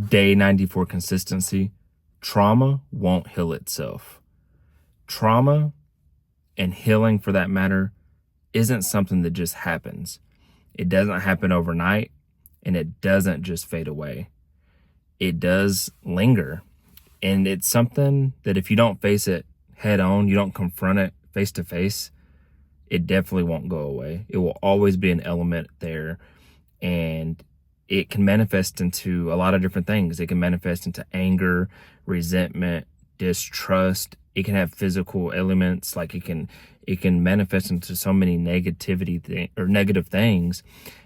day 94 consistency, trauma won't heal itself. Trauma, and healing for that matter, isn't something that just happens. It doesn't happen overnight, and it doesn't just fade away. It does linger. And it's something that if you don't face it head on, you don't confront it face to face, it definitely won't go away. It will always be an element there. And it can manifest into a lot of different things. It can manifest into anger, resentment, distrust. It can have physical elements, like it can manifest into so many negative things,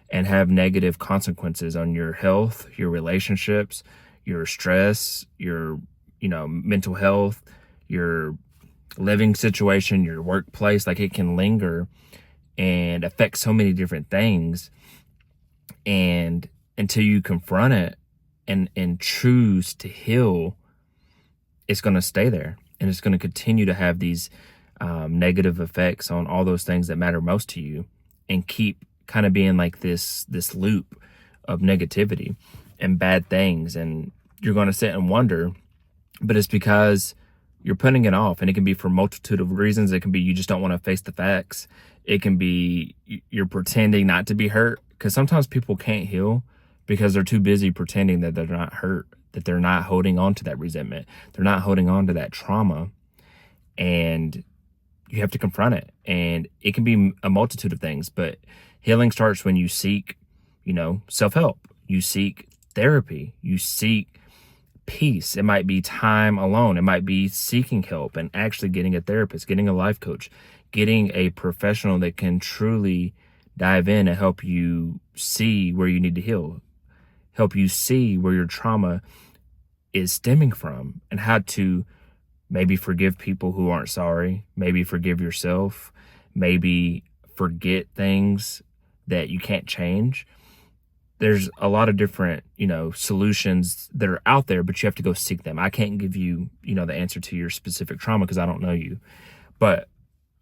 and have negative consequences on your health, your relationships, your stress, your mental health, your living situation, your workplace. Like, it can linger and affect so many different things. And until you confront it and choose to heal, it's going to stay there, and it's going to continue to have these negative effects on all those things that matter most to you, and keep kind of being like this loop of negativity and bad things. And you're going to sit and wonder, but it's because you're putting it off. And it can be for a multitude of reasons. It can be you just don't want to face the facts. It can be you're pretending not to be hurt, because sometimes people can't heal because they're too busy pretending that they're not hurt, that they're not holding on to that resentment, they're not holding on to that trauma. And you have to confront it. And it can be a multitude of things, but healing starts when you seek, self-help. You seek therapy. You seek peace. It might be time alone. It might be seeking help and actually getting a therapist, getting a life coach, getting a professional that can truly dive in and help you see where you need to heal, help you see where your trauma is stemming from, and how to maybe forgive people who aren't sorry, maybe forgive yourself, maybe forget things that you can't change. There's a lot of different, solutions that are out there, but you have to go seek them. I can't give you, the answer to your specific trauma because I don't know you. But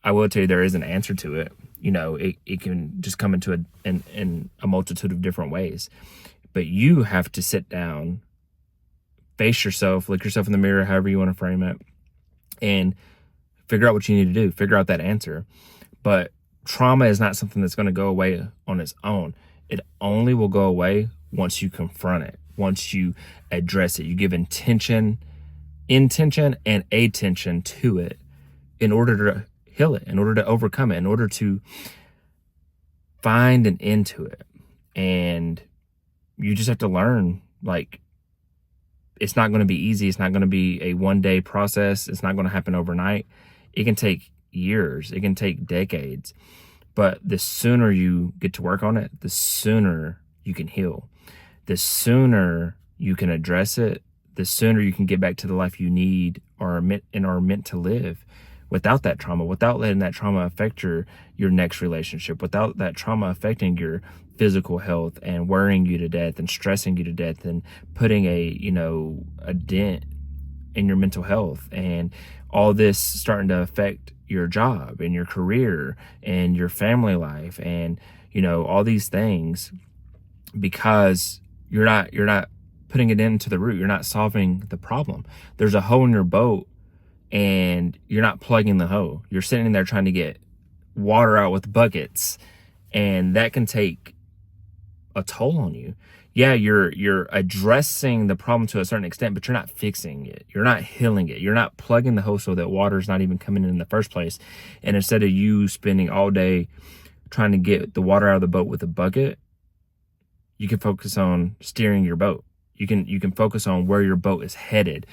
I will tell you there is an answer to it. It can just come into in a multitude of different ways. But you have to sit down, face yourself, look yourself in the mirror, however you want to frame it, and figure out what you need to do, figure out that answer. But trauma is not something that's going to go away on its own. It only will go away once you confront it, once you address it. You give intention and attention to it in order to heal it, in order to overcome it, in order to find an end to it. And you just have to learn, it's not going to be easy. It's not going to be a one-day process. It's not going to happen overnight. It can take years. It can take decades. But the sooner you get to work on it, the sooner you can heal. The sooner you can address it, the sooner you can get back to the life you need or are meant to live, without that trauma, without letting that trauma affect your next relationship, without that trauma affecting your physical health and worrying you to death and stressing you to death and putting a dent in your mental health, and all this starting to affect your job and your career and your family life and all these things, because you're not putting it into the root. You're not solving the problem. There's a hole in your boat and you're not plugging the hole. You're sitting there trying to get water out with buckets, and that can take a toll on you. Yeah, you're addressing the problem to a certain extent, but you're not fixing it. You're not healing it. You're not plugging the hole so that water's not even coming in the first place. And instead of you spending all day trying to get the water out of the boat with a bucket, you can focus on steering your boat. You can focus on where your boat is headed,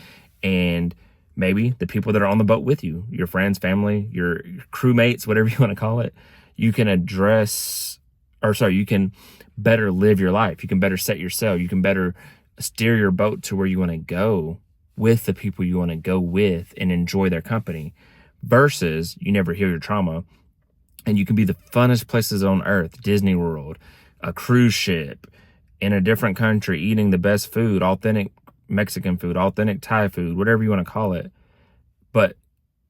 and maybe the people that are on the boat with you, your friends, family, your crewmates, whatever you want to call it, you can you can better live your life. You can better set your sail. You can better steer your boat to where you want to go with the people you want to go with and enjoy their company, versus you never heal your trauma and you can be the funnest places on earth, Disney World, a cruise ship, in a different country, eating the best food, authentic Mexican food, authentic Thai food, whatever you want to call it. But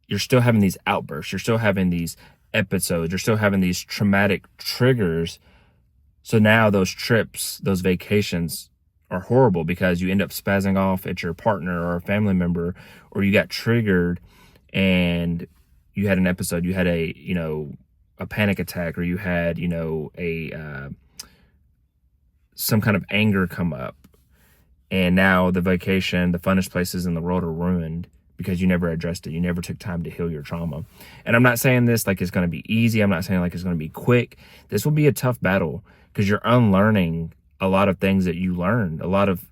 you're still having these outbursts. You're still having these episodes. You're still having these traumatic triggers. So now those trips, those vacations are horrible because you end up spazzing off at your partner or a family member, or you got triggered and you had an episode, you had a panic attack, or you had, some kind of anger come up. And now the vacation, the funnest places in the world are ruined because you never addressed it. You never took time to heal your trauma. And I'm not saying this like it's going to be easy. I'm not saying like it's going to be quick. This will be a tough battle because you're unlearning a lot of things that you learned, a lot of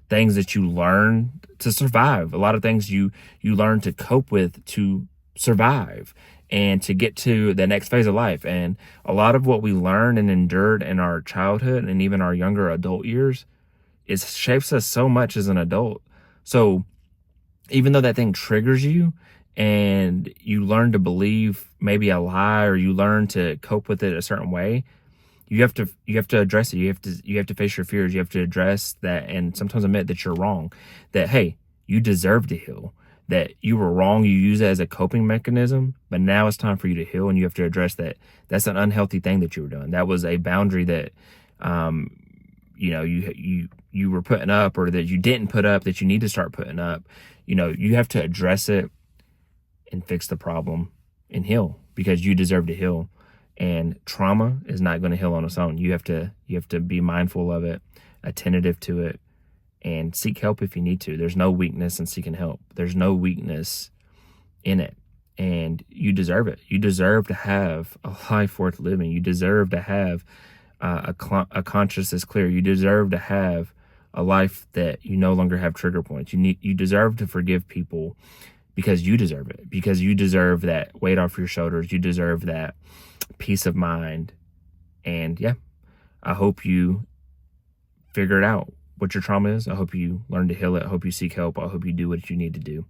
things that you learned to survive, a lot of things you learn to cope with to survive and to get to the next phase of life. And a lot of what we learned and endured in our childhood and even our younger adult years shapes us so much as an adult. So even though that thing triggers you and you learn to believe maybe a lie, or you learn to cope with it a certain way, you have to address it. You have to face your fears. You have to address that, and sometimes admit that you're wrong, that, hey, you deserve to heal, that you were wrong. You use it as a coping mechanism, but now it's time for you to heal, and you have to address that. That's an unhealthy thing that you were doing. That was a boundary that, you were putting up, or that you didn't put up, that you need to start putting up. You have to address it and fix the problem and heal, because you deserve to heal. And trauma is not going to heal on its own. You have to be mindful of it, attentive to it, and seek help if you need to. There's no weakness in seeking help. There's no weakness in it. And you deserve it. You deserve to have a life worth living. You deserve to have a conscience that's clear. You deserve to have a life that you no longer have trigger points. You deserve to forgive people because you deserve it. Because you deserve that weight off your shoulders. You deserve that peace of mind. And yeah, I hope you figured out what your trauma is. I hope you learn to heal it. I hope you seek help. I hope you do what you need to do.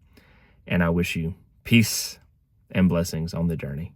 And I wish you peace and blessings on the journey.